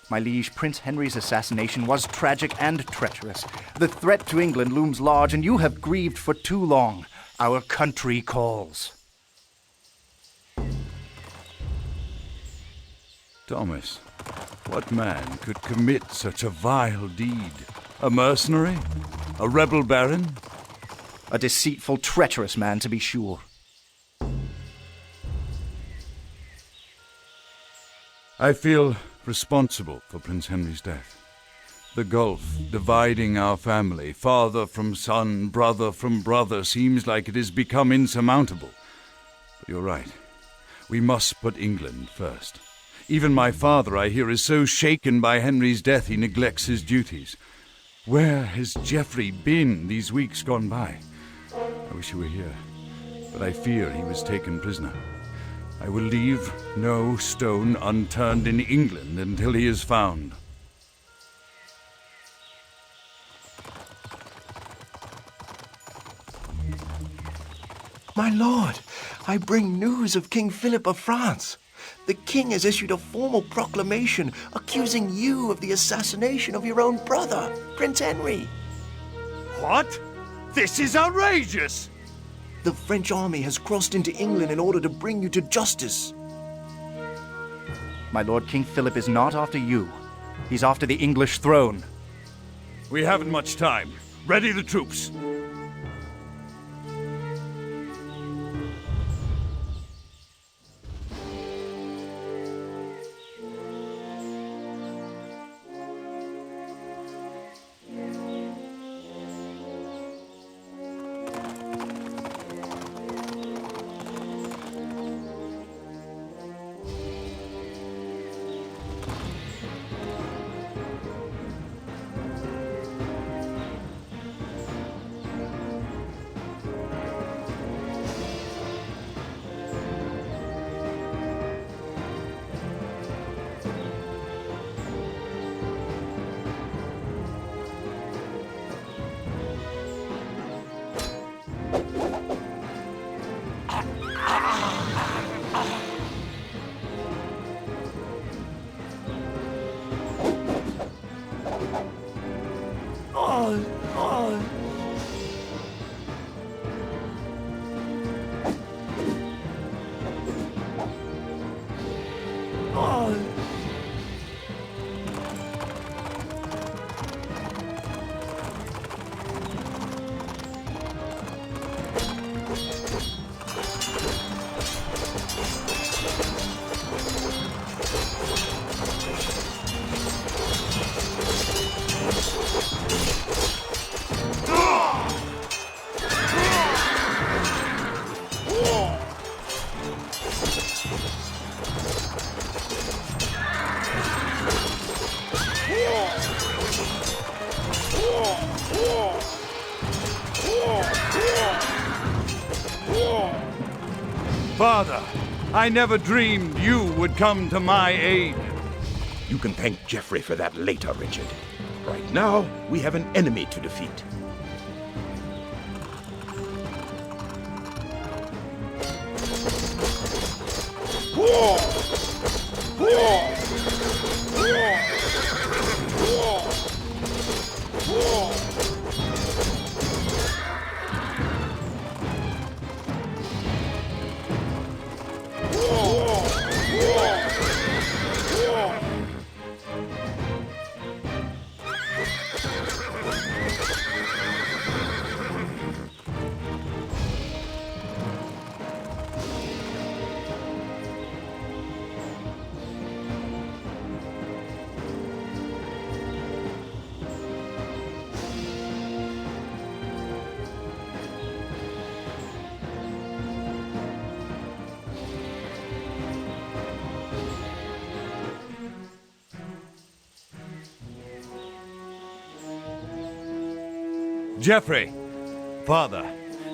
My liege, Prince Henry's assassination was tragic and treacherous. The threat to England looms large, and you have grieved for too long. Our country calls. Thomas, what man could commit such a vile deed? A mercenary? A rebel baron? A deceitful, treacherous man, to be sure. I feel responsible for Prince Henry's death. The gulf dividing our family, father from son, brother from brother, seems like it has become insurmountable. But you're right. We must put England first. Even my father, I hear, is so shaken by Henry's death he neglects his duties. Where has Geoffrey been these weeks gone by? I wish he were here, but I fear he was taken prisoner. I will leave no stone unturned in England until he is found. My lord, I bring news of King Philip of France. The king has issued a formal proclamation accusing you of the assassination of your own brother, Prince Henry. What? This is outrageous! The French army has crossed into England in order to bring you to justice. My lord, King Philip is not after you. He's after the English throne. We haven't much time. Ready the troops. Father, I never dreamed you would come to my aid. You can thank Geoffrey for that later, Richard. Right now, we have an enemy to defeat. Geoffrey, Father,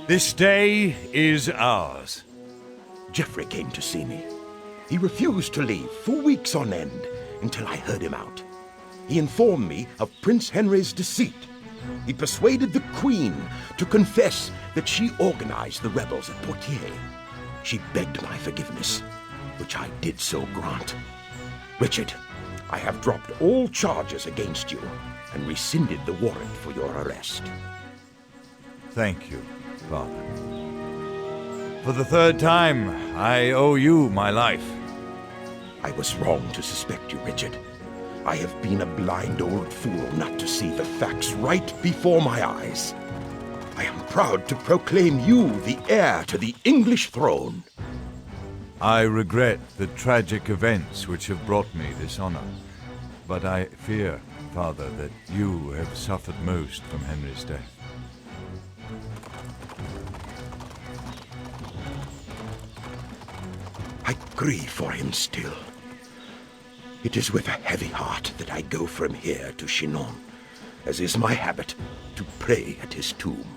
this day is ours. Geoffrey came to see me. He refused to leave for weeks on end until I heard him out. He informed me of Prince Henry's deceit. He persuaded the Queen to confess that she organized the rebels at Poitiers. She begged my forgiveness, which I did so grant. Richard, I have dropped all charges against you and rescinded the warrant for your arrest. Thank you, Father. For the third time, I owe you my life. I was wrong to suspect you, Richard. I have been a blind old fool not to see the facts right before my eyes. I am proud to proclaim you the heir to the English throne. I regret the tragic events which have brought me this honor. But I fear, Father, that you have suffered most from Henry's death. I grieve for him still. It is with a heavy heart that I go from here to Chinon, as is my habit, to pray at his tomb.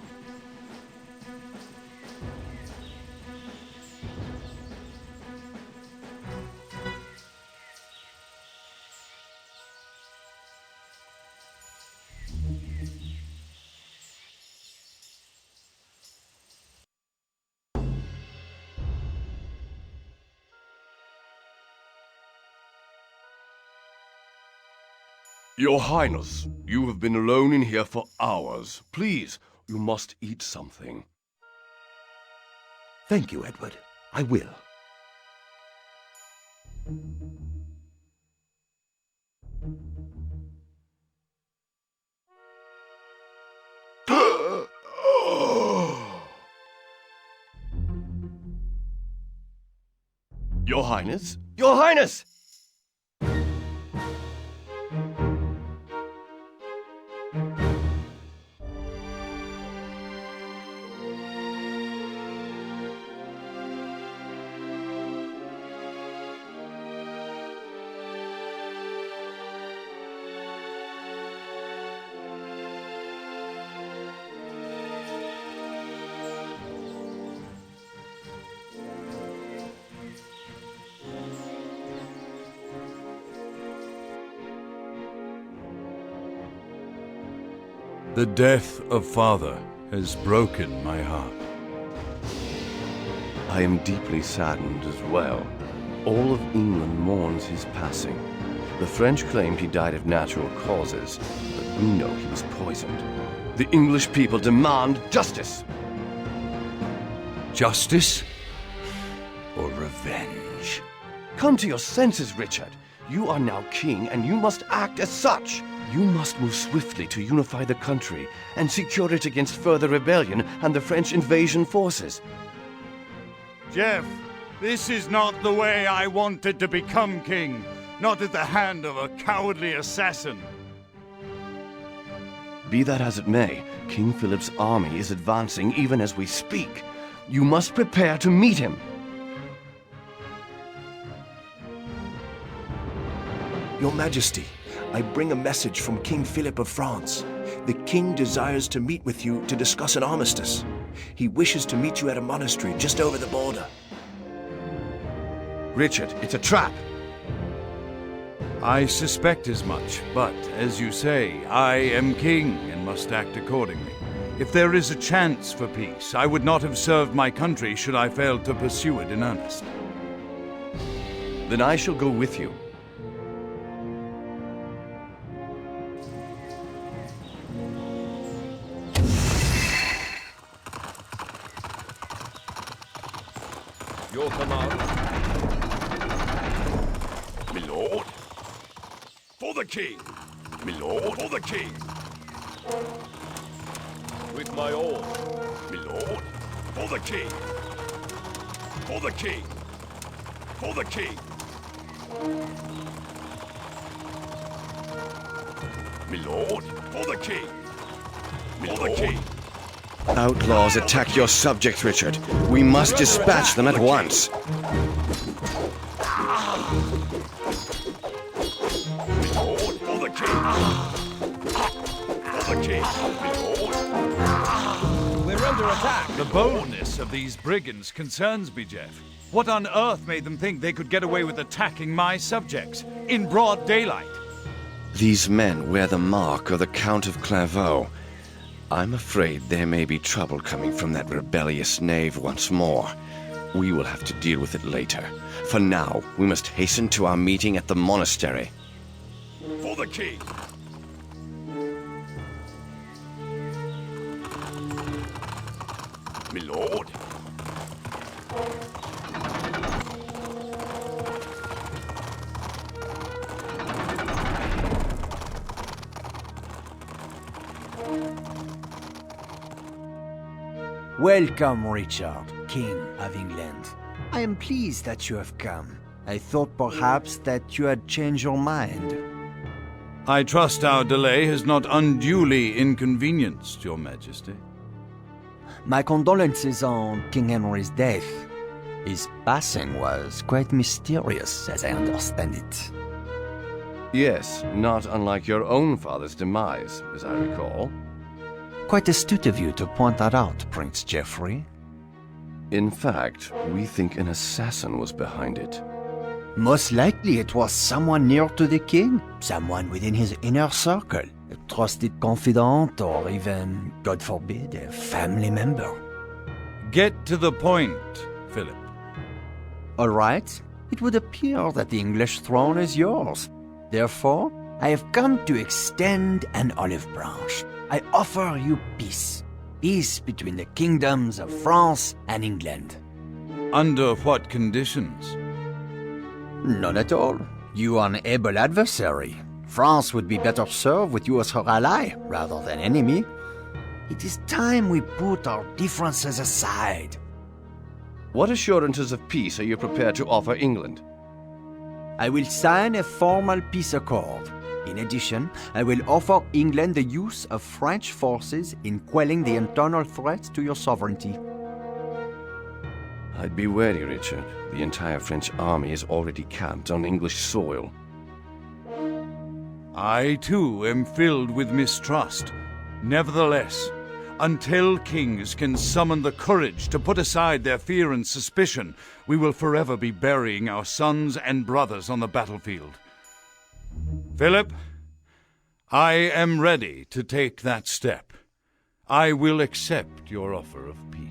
Your Highness, you have been alone in here for hours. Please, you must eat something. Thank you, Edward. I will. Your Highness? Your Highness! The death of Father has broken my heart. I am deeply saddened as well. All of England mourns his passing. The French claimed he died of natural causes, but we know he was poisoned. The English people demand justice! Justice or revenge? Come to your senses, Richard. You are now king, and you must act as such. You must move swiftly to unify the country and secure it against further rebellion and the French invasion forces. Jeff, this is not the way I wanted to become king. Not at the hand of a cowardly assassin. Be that as it may, King Philip's army is advancing even as we speak. You must prepare to meet him. Your Majesty, I bring a message from King Philip of France. The king desires to meet with you to discuss an armistice. He wishes to meet you at a monastery just over the border. Richard, it's a trap. I suspect as much, but as you say, I am king and must act accordingly. If there is a chance for peace, I would not have served my country should I fail to pursue it in earnest. Then I shall go with you. Your command. My lord. For the king. My lord. For the king. With my all. My lord. For the king. For the king. For the king. My lord. For the king. For the king. Outlaws attack your subjects, Richard. We must dispatch them at once. My lord. For the king. For the king. My lord. We're under attack. The boldness of these brigands concerns me, Jeff. What on earth made them think they could get away with attacking my subjects in broad daylight? These men wear the mark of the Count of Clairvaux. I'm afraid there may be trouble coming from that rebellious knave once more. We will have to deal with it later. For now, we must hasten to our meeting at the monastery. For the king! My lord. Welcome, Richard, King of England. I am pleased that you have come. I thought perhaps that you had changed your mind. I trust our delay has not unduly inconvenienced your majesty. My condolences on King Henry's death. His passing was quite mysterious, as I understand it. Yes, not unlike your own father's demise, as I recall. Quite astute of you to point that out, Prince Geoffrey. In fact, we think an assassin was behind it. Most likely it was someone near to the king, someone within his inner circle, a trusted confidant, or even, God forbid, a family member. Get to the point, Philip. All right, it would appear that the English throne is yours. Therefore, I have come to extend an olive branch. I offer you peace. Peace between the kingdoms of France and England. Under what conditions? None at all. You are an able adversary. France would be better served with you as her ally rather than enemy. It is time we put our differences aside. What assurances of peace are you prepared to offer England? I will sign a formal peace accord. In addition, I will offer England the use of French forces in quelling the internal threats to your sovereignty. I'd be wary, Richard. The entire French army is already camped on English soil. I, too, am filled with mistrust. Nevertheless, until kings can summon the courage to put aside their fear and suspicion, we will forever be burying our sons and brothers on the battlefield. Philip, I am ready to take that step. I will accept your offer of peace.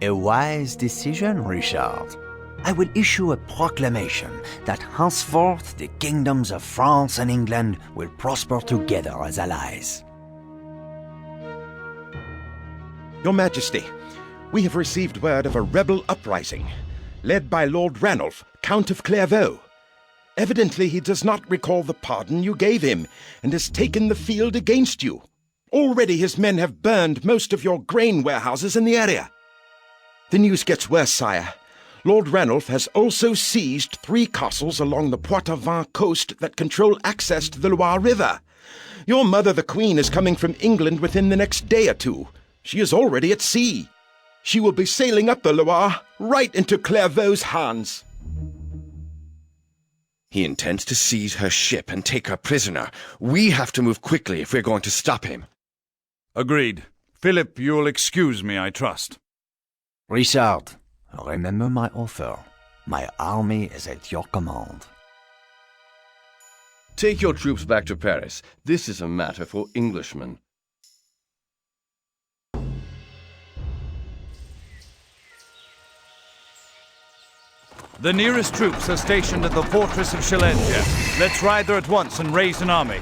A wise decision, Richard. I will issue a proclamation that henceforth the kingdoms of France and England will prosper together as allies. Your Majesty, we have received word of a rebel uprising, led by Lord Ranulph, Count of Clairvaux. Evidently he does not recall the pardon you gave him, and has taken the field against you. Already his men have burned most of your grain warehouses in the area. The news gets worse, sire. Lord Ranulph has also seized 3 castles along the Poitevin coast that control access to the Loire River. Your mother, the Queen, is coming from England within the next day or 2. She is already at sea. She will be sailing up the Loire right into Clairvaux's hands. He intends to seize her ship and take her prisoner. We have to move quickly if we're going to stop him. Agreed. Philip, you'll excuse me, I trust. Richard, remember my offer. My army is at your command. Take your troops back to Paris. This is a matter for Englishmen. The nearest troops are stationed at the fortress of Challenger. Let's ride there at once and raise an army.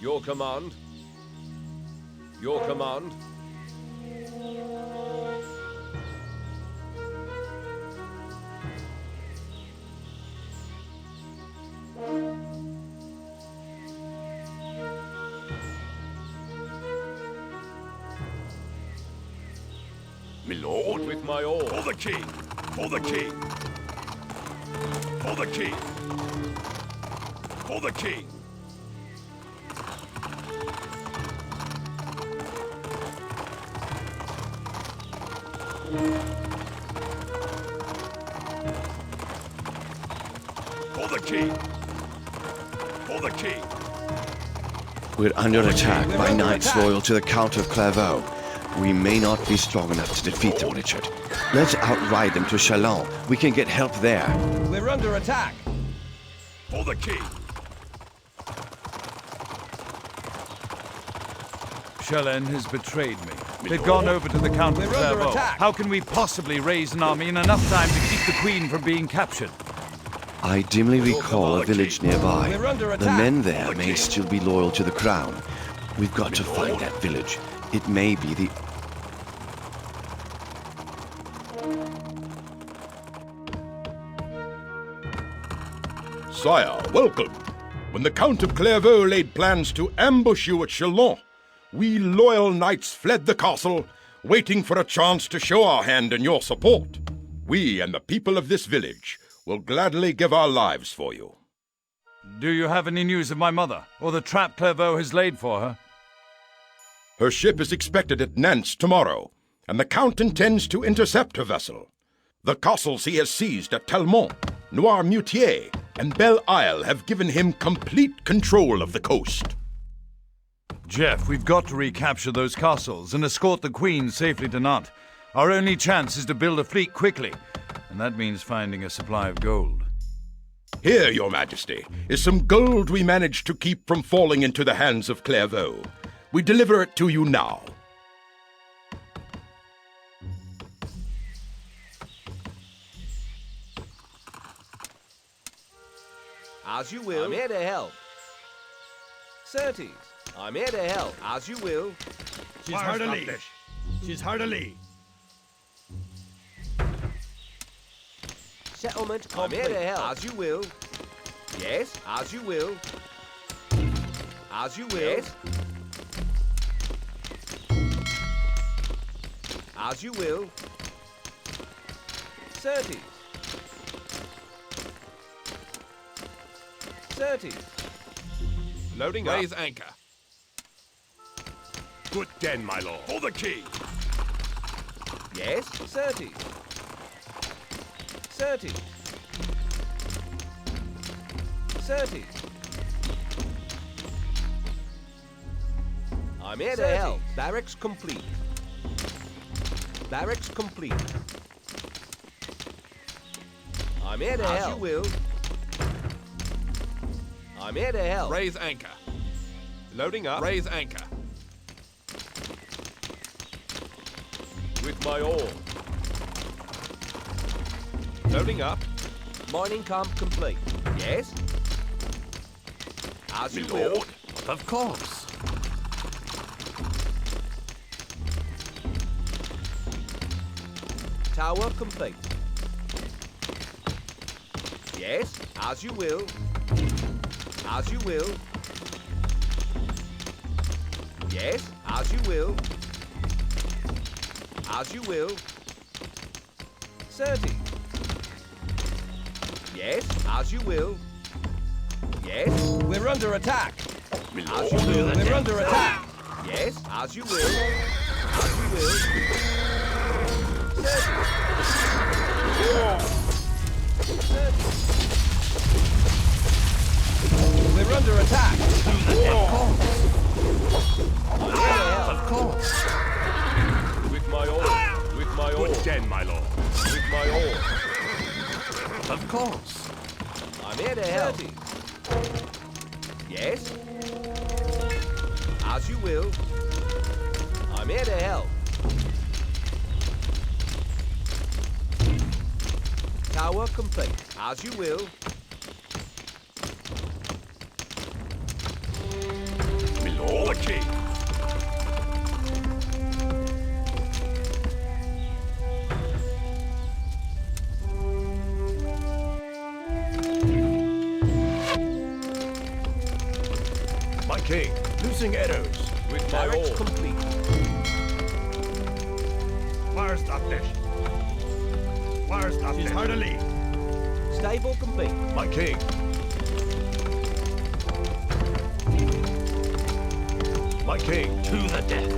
Your command. Your command. My lord. With my all. For the king! For the king! For the king! For the king! For the king! For the king! We're under attack by knights loyal to the Count of Clairvaux. We may not be strong enough to defeat them, Richard. Let's outride them to Chalons. We can get help there. We're under attack. For the king! Chalon has betrayed me. They've gone over to the Count of We're under Clairvaux. attack. How can we possibly raise an army in enough time to keep the Queen from being captured? I dimly recall a village nearby. We're under The attack. men there may still be loyal to the crown. We've got to find that village. It may be the... Sire, welcome. When the Count of Clairvaux laid plans to ambush you at Chalon, we loyal knights fled the castle, waiting for a chance to show our hand in your support. We and the people of this village will gladly give our lives for you. Do you have any news of my mother, or the trap Clairvaux has laid for her? Her ship is expected at Nantes tomorrow, and the Count intends to intercept her vessel. The castles he has seized at Talmont, Noirmoutier, and Belle Isle have given him complete control of the coast. Jeff, we've got to recapture those castles and escort the Queen safely to Nantes. Our only chance is to build a fleet quickly, and that means finding a supply of gold. Here, Your Majesty, is some gold we managed to keep from falling into the hands of Clairvaux. We deliver it to you now. As you will. I'm here to help. Certes, I'm here to help. As you will. She's hard to leave. She's hard to leave. Settlement complete. I'm here to help. As you will. Yes, as you will. As you will. Yes. As you will. Certes. Certes. Loading Raise up. anchor. Good den, my lord. For the key. Yes, Certes. Certes. Certes. I'm here to help. Barracks complete. Barracks complete. I'm here to help. As you will. I'm here to help. Raise anchor. Loading up. Raise anchor. With my oar. Loading up. Mining camp complete. Yes? As you will. Of course. Tower complete. Yes, as you will. As you will. Yes, as you will. As you will. Certes. Yes, as you will. Yes. We're under attack. As you will. We're under attack. Yes, as you will. As you will. Certes. Certes. We're under attack. Of course. With my oar. With my oar. Good den, my lord. With my oar. Of course. I'm here to help. Yes? As you will. I'm here to help. Tower complete. As you will. For the key. My king, loosing arrows. With my Barracks oar. complete. Where's that dish? Where's that dish? Hard to leave. Stable complete. My king. My king. To the death.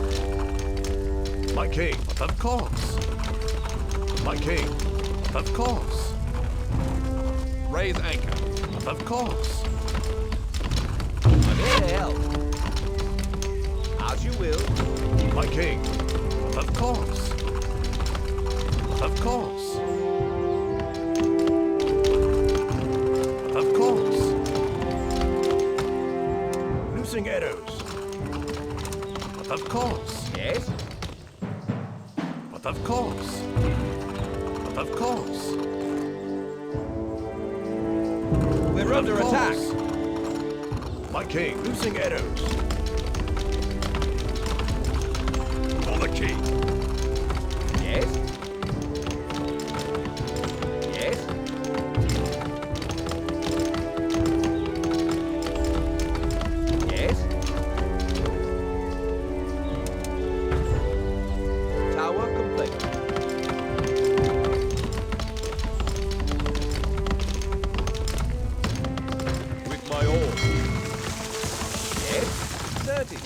My king. Of course. My king. Of course. Raise anchor. Of course. I'm here to help. As you will. My king. Of course. Of course. Of course. Loosing arrows. Of course. Yes? But of course. But of course. We're under attack. My king, loosing arrows. For the king. Yes. Yes. Yes. Tower complete. With my all. Yes. 30.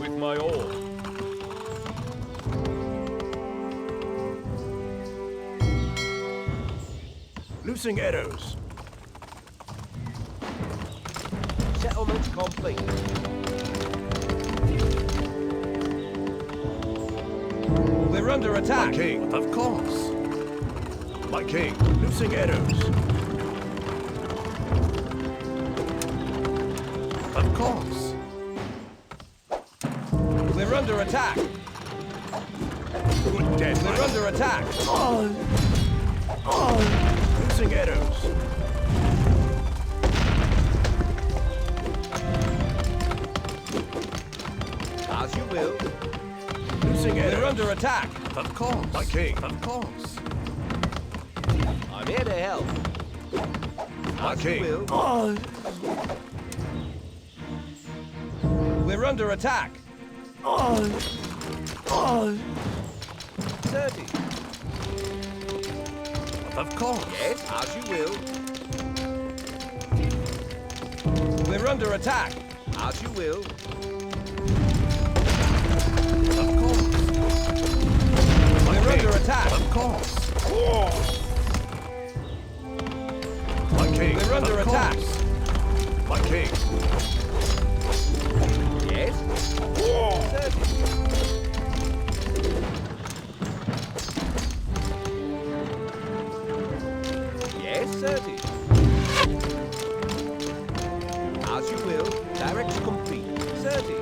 With my all. Loosing arrows. Settlement complete. We're under attack. My king, of course. My king, loosing arrows. Of course. We're under attack. Good death. We're under attack. Loosing arrows. As you will. Losing arrows. We're under attack. Of course. My king, of course. I'm here to help. My As king. you will. We're under attack. 30. Of course. Yes, as you will. We're under attack. As you will. Of course. We're under attack. Of course. My king. We're under of attack. course. My king. Yes. 30. Yes, 30. As you will. Barracks complete. 30.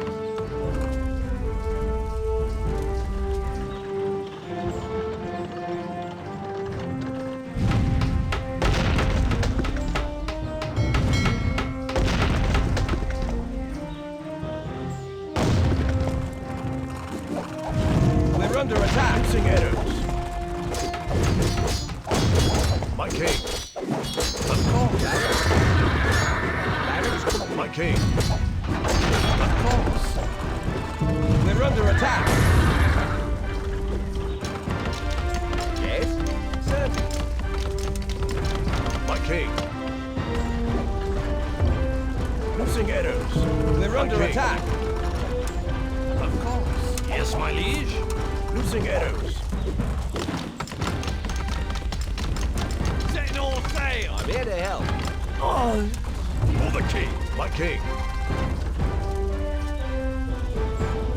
We're under attack. Losing arrows. My king. Of course. Barracks complete. My king. Of course. We're under attack. Yes, 30. My king. Losing arrows. We're My under king. attack. Of course. Yes, my liege. Losing arrows. Set all sail. I'm here to help. For the king. My king.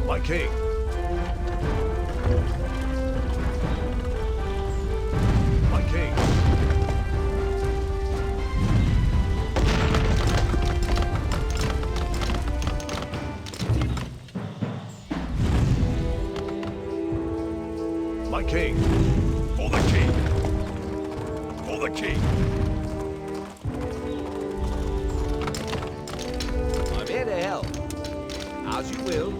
My king. My king. My king. For the king. For the king. I'm here to help. As you will.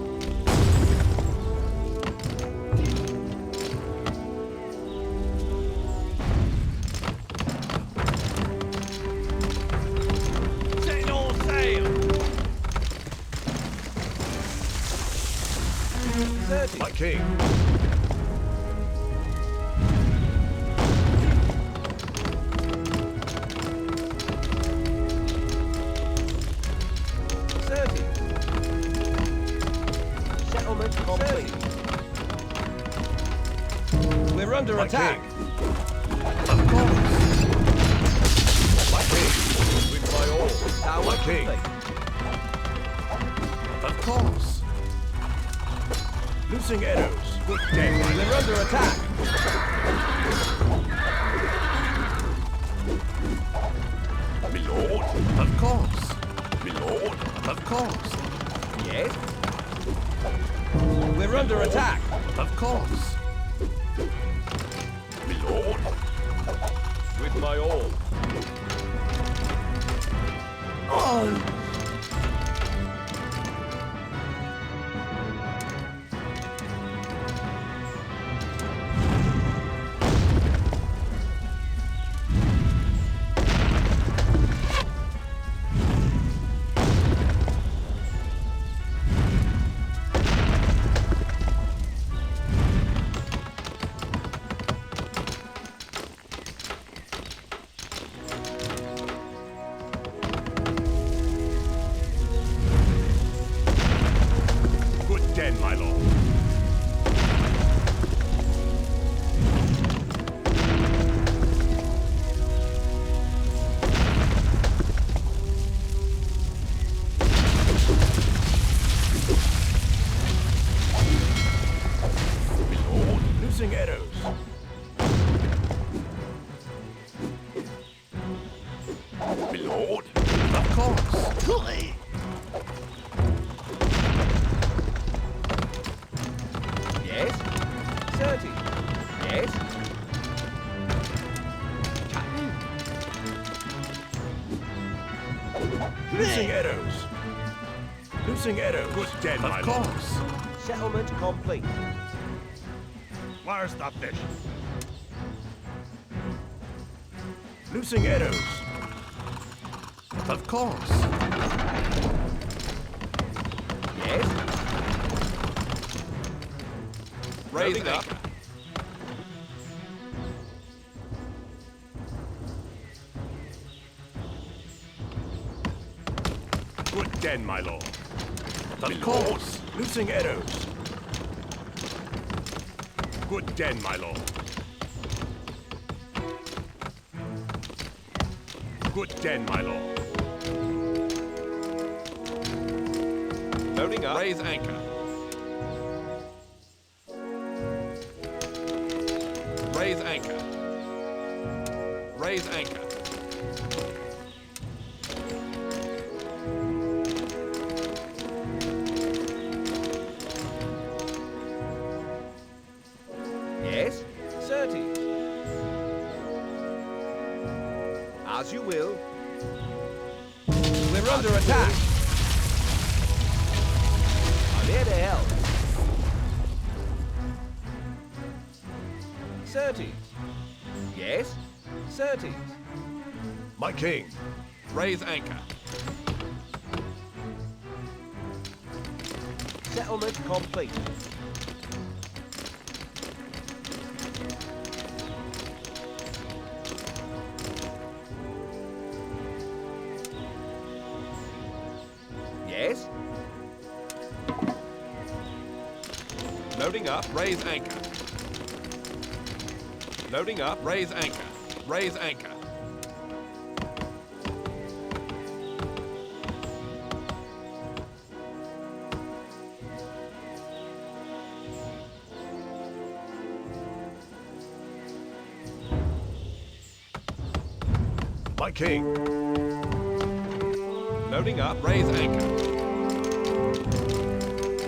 Set all sail. 30. My king. Settlement complete. We're under My attack. king. Of course. My king. With my all. Tower My king. complete. Of course. Losing arrows. Good death. We're under attack. My lord. Of course. My lord. Of course. Yes. We're under attack. Of course. My lord. With my all. bones. Good den, my lord. Milord, loosing arrows. Milord, of course. Yes? 30. Yes? Loosing arrows. Loosing arrows. Good den, my lord. Settlement complete. Where's the fish? Loosing arrows. Of course. Yes? Raising up. Good den, my lord. Of course. Loosing arrows. Good den, my lord. Good den, my lord. Loading up. Raise anchor. Raise anchor. Raise anchor. Yes? 30. As you will. We're under attack. I'm here to help. 30. Yes? 30. My king. Raise anchor. Settlement complete. Yes? Loading up. Raise anchor. Loading up. Raise anchor. Raise anchor. My king. Loading up. Raise anchor.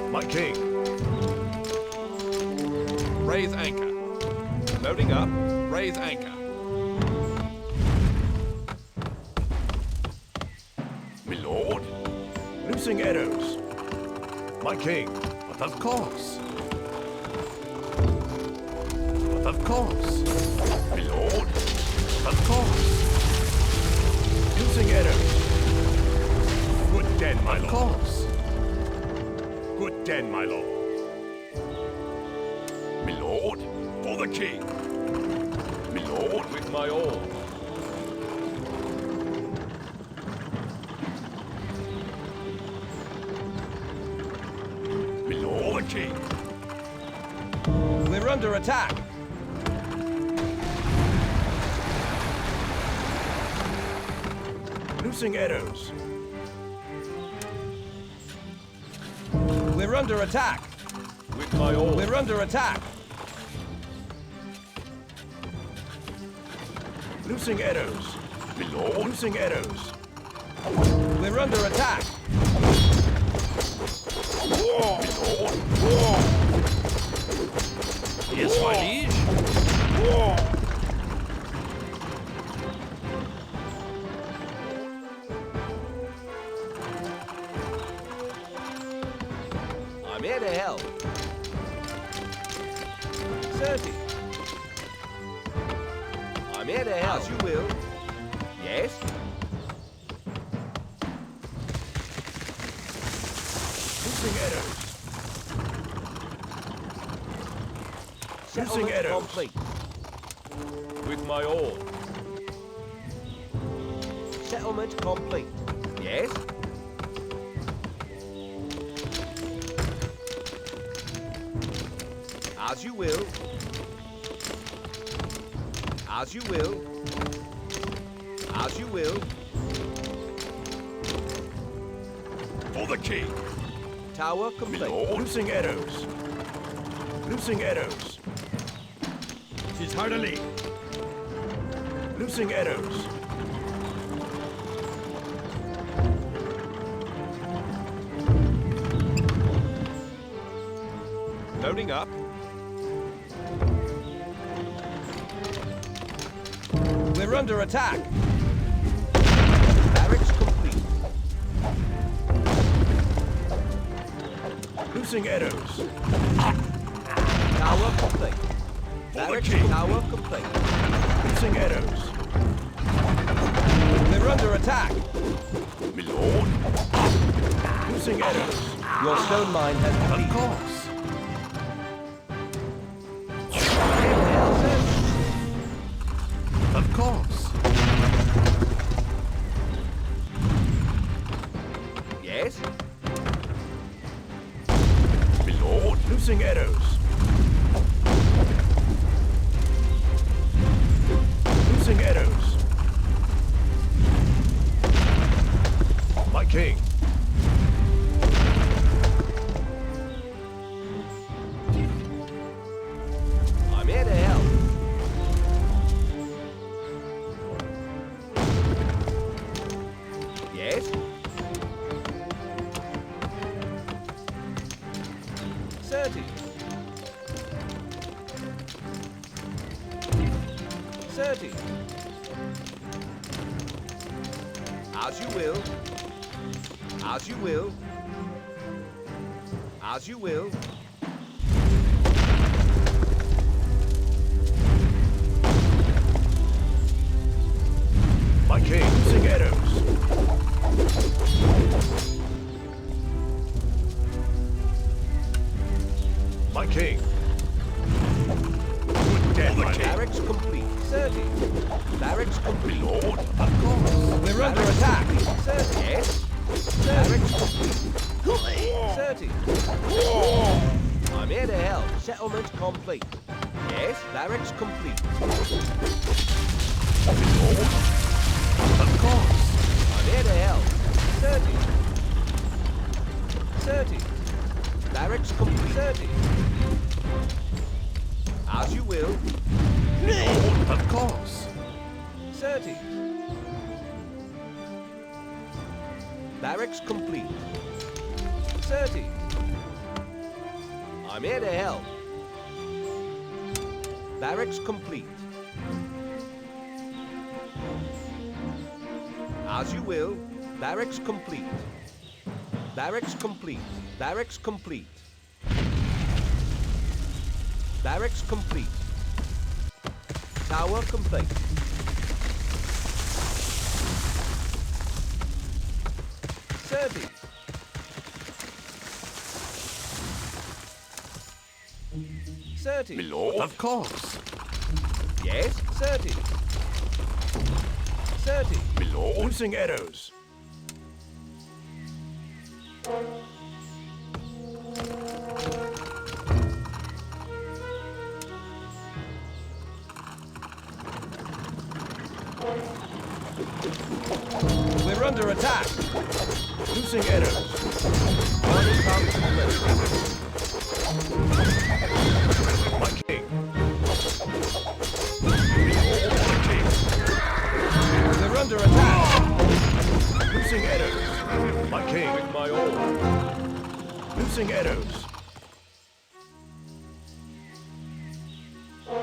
My king. Raise anchor. Loading up. Raise anchor. Milord. Loosing arrows. My king. But of course. But of course. Milord. Of course. Loosing arrows. Good den, my lord. Of course. Good den, my lord. Milord, for the king. Milord, with my all. Milord, the king. We're under attack. Loosing arrows. We're under attack. With my all. We're under attack. Loosing arrows. Milord. Loosing arrows. We're under attack. War. Milord. War. Yes, my liege. War. I'm here to help. As you will. Yes? Loosing arrows. Settlement arrows. complete. With my all. Settlement complete. Yes? As you will. As you will. As you will. For the king. Tower complete. Loosing arrows. Loosing arrows. Tis heartily. Loosing arrows. Loading up. We're under attack. Barracks complete. Loosing arrows. Tower complete. Barracks tower complete. Loosing arrows. We're under attack. My lord. Loosing arrows. Your stone mine has been Of course. Of course. Yes? My lord. Loosing arrows. Loosing arrows. My king. I'm here to help. Yes? 30. 30. As you will. As you will. As you will. My king. Loosing arrows. My king. Good death, my king. Barracks complete. 30. Barracks complete. My lord. Of course. We're under attack. 30. Yes. Barracks complete. 30. I'm here to help. Settlement complete. Yes. Barracks complete. Of course. I'm here to help. 30. 30. Barracks complete. 30. As you will. Of course. 30. Barracks complete. 30. I'm here to help. Barracks complete. As you will. Barracks complete. Barracks complete. Barracks complete. Barracks complete. Tower complete. Thirty. My lord. Of course. Yes, 30. 30. My lord. Loosing arrows. We're under attack. Loosing arrows. Morning comes complete. My king. We're under attack. Loosing arrows. My king. With my all. Loosing arrows.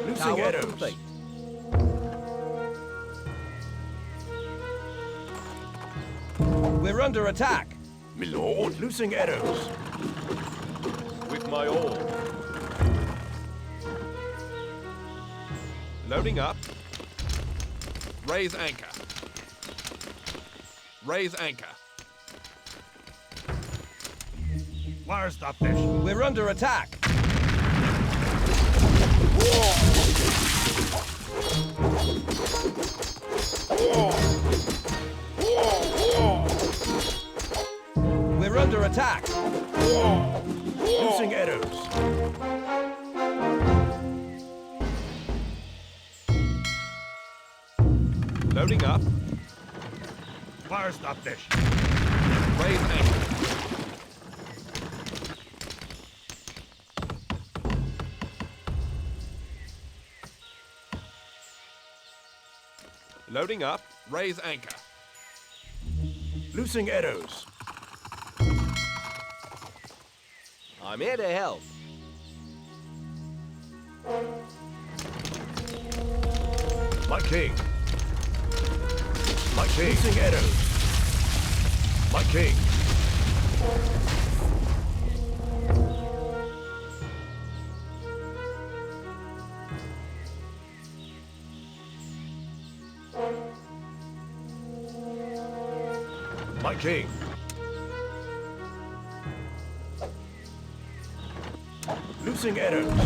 Loosing Tower arrows. complete. We're under attack. My lord. Loosing arrows. With my all. Loading up. Raise anchor. Raise anchor. Where's the fish? We're under attack. We're under attack. Using arrows. Loading up. Where's the fish? Raise anchor. Loading up. Raise anchor. Loosing arrows. I'm here to help. My king. My king. Loosing arrows. My king. My king. Loosing arrows.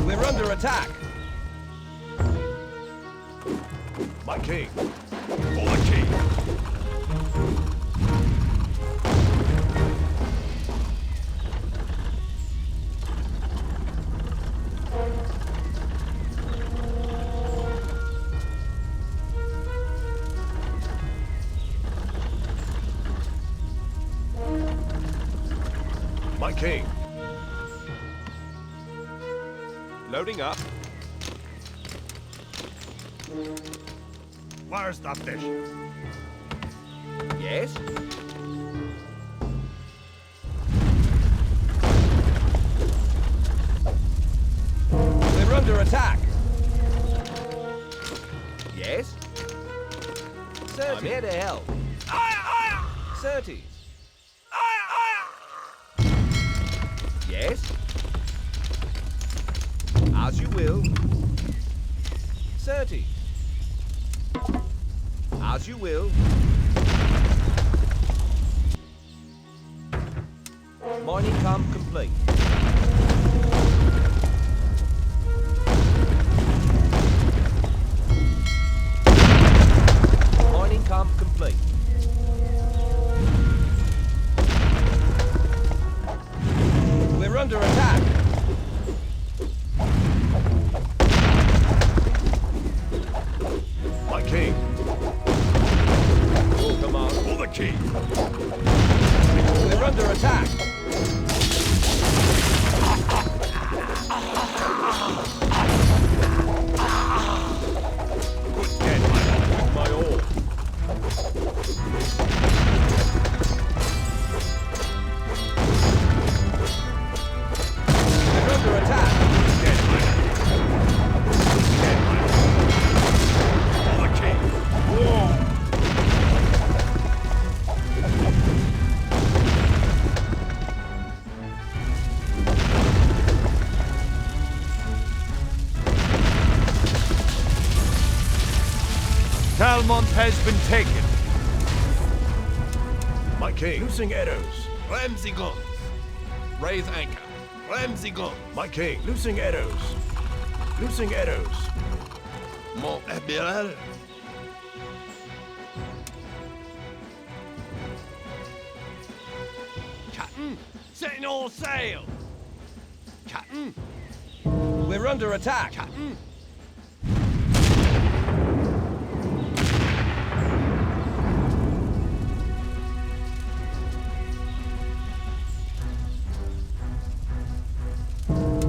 We're under attack. My king. For the king. My king. Loading up. Where's the fish? Yes. We're under attack. Yes. Certes. I'm here to help. Certes. Yes. As you will. Certes. As you will. Mining camp complete. Mining camp complete. We're under attack. My king. Full command. For the king. We're under attack. Good dead, my lord. With my all. We're under attack. Dead, my lord. Dead, my lord. For the king. Calmont has been taken. My king. Loosing arrows. Ramsey guns. Raise anchor. Ramsey guns. My king. Loosing arrows. Loosing arrows. Mon amiral. Captain, setting all sail. Captain. We're under attack. Captain.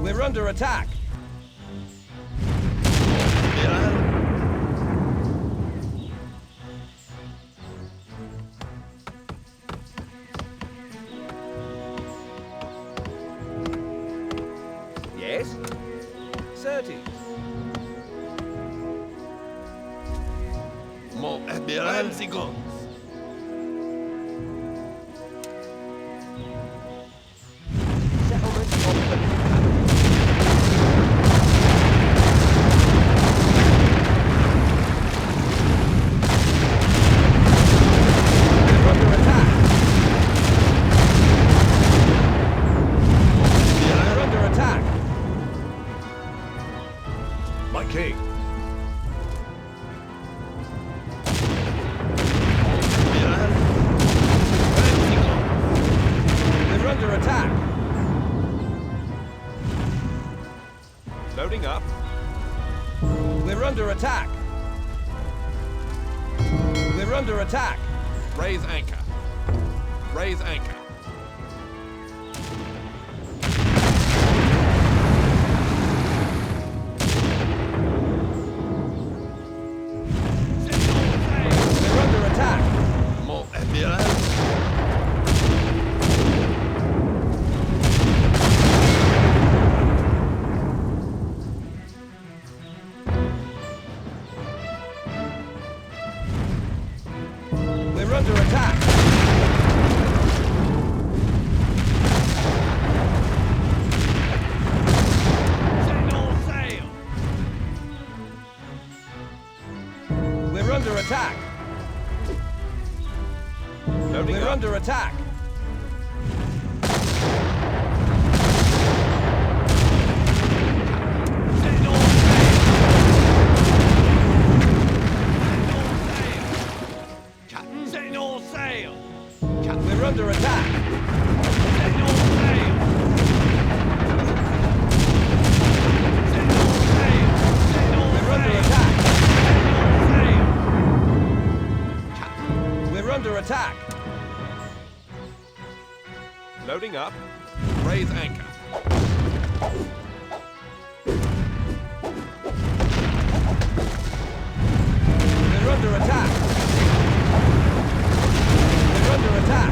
We're under attack. Yes? Certes. Mon amiral. Ramsey guns. Settlement complete. My king. We're under attack. Loading up. We're under attack. We're under attack. Raise anchor. Raise anchor. We're under attack. Mon amiral. We're under attack. Set all sail. We're under attack. We're under attack. Set all sail. Setting all sail. We're under attack. Setting all sail. Setting all sail. Setting all We're under attack. Setting all sail. We're under attack. Loading up. Raise anchor. We're under attack. We're under attack.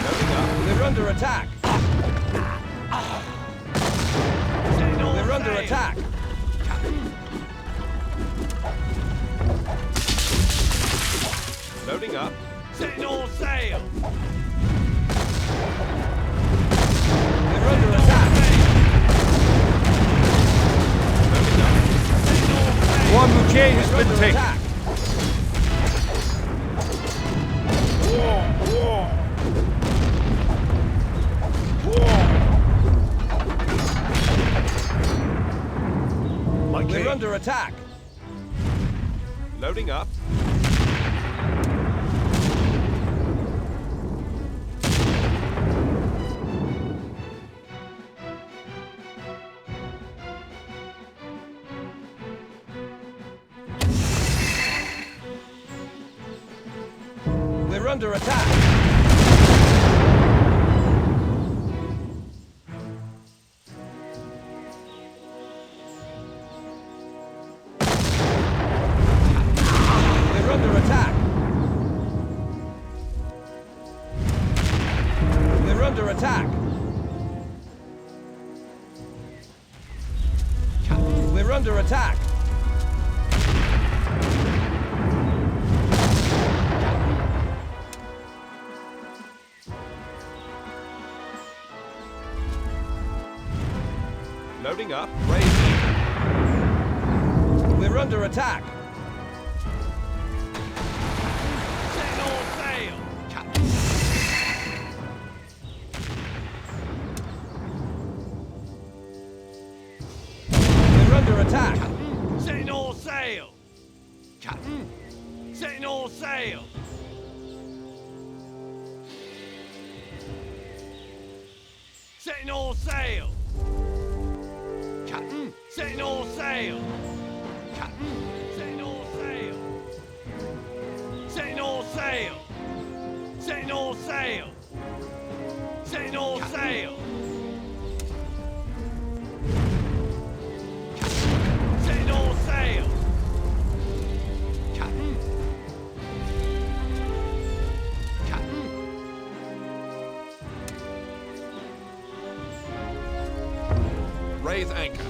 Loading up. We're under attack. We're under attack. Loading up. Setting all sail. We're under attack. Loading up. Setting all sail. Juan Bouquet has We're been under taken. attack. My king. We're under attack. Loading up. We're under attack. We're under attack. We're under attack. We're under attack. Loading up. Raising. We're under attack. Setting all sail. We're under attack. Setting all sail. Setting all sail. Setting all sail. Setting all sail. Setting all sail. Setting all sail. Setting all sail. Setting all sail. Setting all sail. Raise anchor.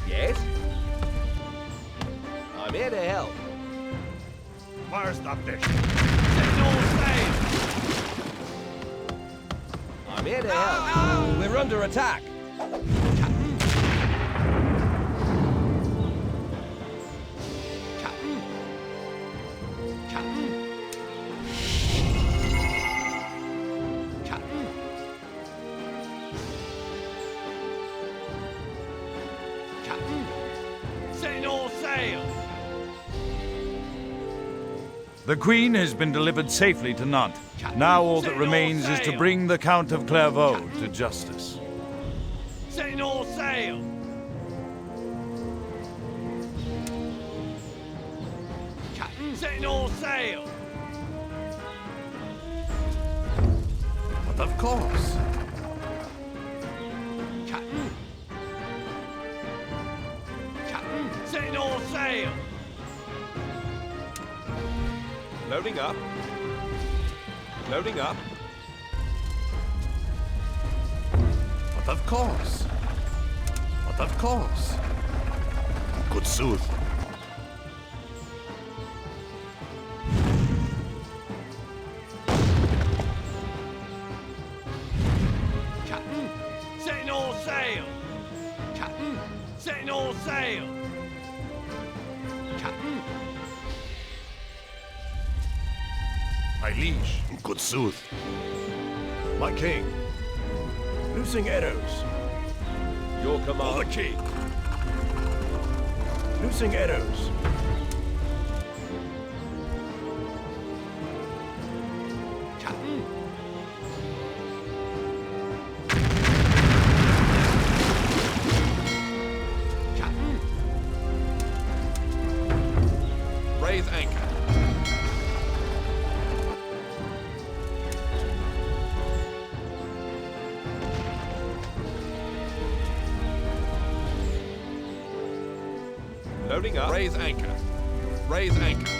Yes? I'm here to help. Where's the fish? Setting all sail. I'm here to help. We're under attack. sail! The Queen has been delivered safely to Nantes. Now all that remains is to bring the Count of Clairvaux to justice. Setting all sail! Captain, setting all sail! But of course. Captain! Captain, setting all sail! Loading up. Loading up. But of course. But of course. Good sooth. Captain, setting all sail! Captain, setting all sail! Captain, My liege. Good sooth. My king. Loosing arrows. your For the command. king. Loosing arrows. Captain, Captain, raise anchor. Loading up. Raise anchor. Raise anchor.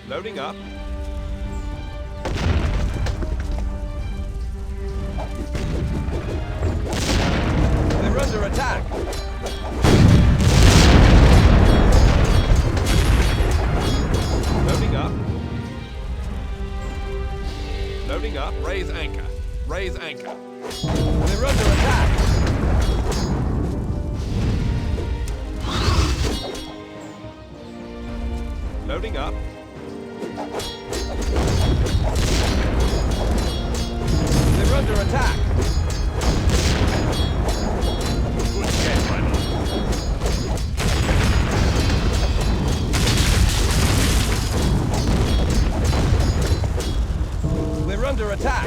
Loading up. They're under attack. Loading up. Loading up. Raise anchor. Raise anchor. They're under attack. Loading up. They're under attack. Good game, my lord. We're under attack.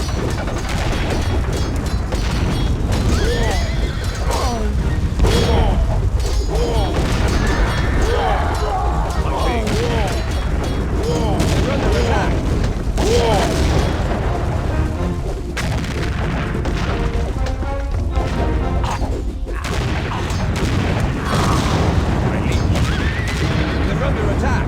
My king. We're under attack. My liege. They're under attack.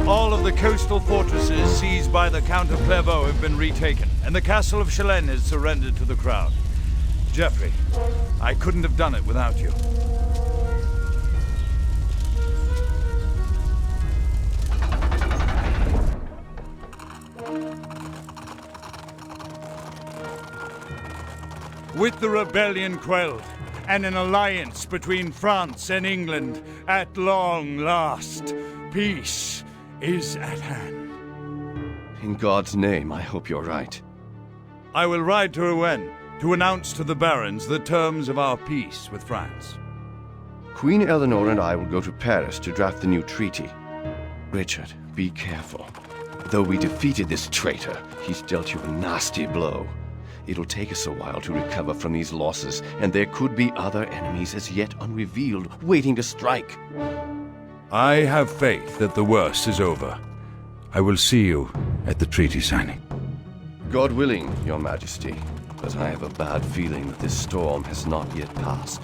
All of the coastal fortresses seized by the Count of Clairvaux have been retaken, and the castle of Chalene is surrendered to the crown. Geoffrey, I couldn't have done it without you. With the rebellion quelled, and an alliance between France and England at long last, peace is at hand. In God's name, I hope you're right. I will ride to Rouen to announce to the barons the terms of our peace with France. Queen Eleanor and I will go to Paris to draft the new treaty. Richard, be careful. Though we defeated this traitor, he's dealt you a nasty blow. It'll take us a while to recover from these losses, and there could be other enemies as yet unrevealed, waiting to strike. I have faith that the worst is over. I will see you at the treaty signing. God willing, Your Majesty, but I have a bad feeling that this storm has not yet passed.